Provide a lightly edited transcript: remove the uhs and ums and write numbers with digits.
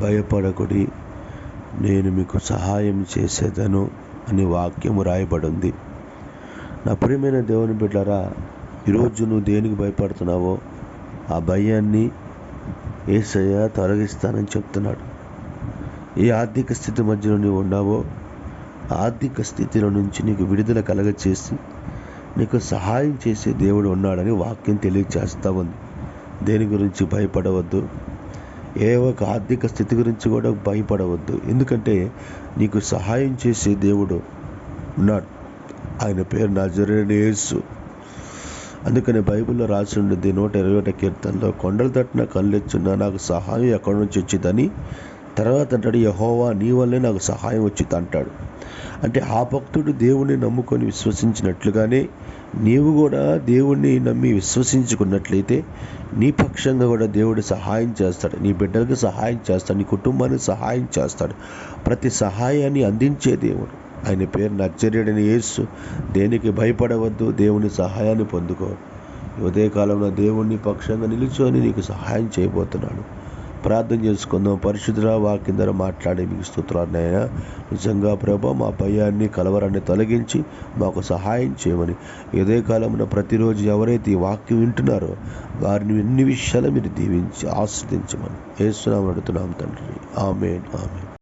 భయపడకుడి, నేను మీకు సహాయం చేసేదను అని వాక్యము రాయబడింది. నా ప్రియమైన దేవుని బిడ్డలారా, ఈరోజు నువ్వు దేనికి భయపడుతున్నావో ఆ భయాన్ని యేసయ్య తొలగిస్తానని చెప్తున్నాడు. ఏ ఆర్థిక స్థితి మధ్యలో నువ్వు ఉన్నావో ఆర్థిక స్థితిలో నుంచి నీకు విడుదల కలగచేసి నీకు సహాయం చేసే దేవుడు ఉన్నాడని వాక్యం తెలియచేస్తూ ఉంది. దేని గురించి భయపడవద్దు, ఏ ఒక ఆర్థిక స్థితి గురించి కూడా భయపడవద్దు. ఎందుకంటే నీకు సహాయం చేసే దేవుడు ఉన్నాడు. ఆయన పేరు నజరేయుడైన యేసు. అందుకని బైబిల్లో రాసి ఉండేది 121 కీర్తనలో, కొండల తట్టున కళ్ళెచ్చున్నా నాకు సహాయం ఎక్కడి నుంచి వచ్చిందని. తర్వాత అంటాడు, యెహోవా నీ వల్లే నాకు సహాయం వచ్చింది అంటాడు. అంటే ఆ భక్తుడు దేవుణ్ణి నమ్ముకొని విశ్వసించినట్లుగానే నీవు కూడా దేవుణ్ణి నమ్మి విశ్వసించుకున్నట్లయితే నీ పక్షంగా కూడా దేవుడు సహాయం చేస్తాడు. నీ బిడ్డలకు సహాయం చేస్తాడు, నీ కుటుంబానికి సహాయం చేస్తాడు. ప్రతి సహాయాన్ని అందించే దేవుడు. ఆయన పేరు నజరేయుడైన యేసు. దేనికి భయపడవద్దు, దేవుని సహాయాన్ని పొందుకో. ఉదయకాలంలో దేవుణ్ణి పక్షంగా నిలుచొని నీకు సహాయం చేయబోతున్నాడు. ప్రార్థన చేసుకుందాం. పరిశుద్ధుడా, వాక్యం ద్వారా మాట్లాడే మీకు స్తోత్రాలు నాయనా. నిజంగా ప్రభా, మా భయాన్ని కలవరాన్ని తొలగించి మాకు సహాయం చేయమని ఉదయకాలంలో ప్రతిరోజు ఎవరైతే ఈ వాక్యం వింటున్నారో వారిని ఎన్ని విషయాలు మీరు దీవించి ఆస్వాదించమని యేసు నామమున అడుగుతున్నాం తండ్రి. ఆమేన్, ఆమేన్.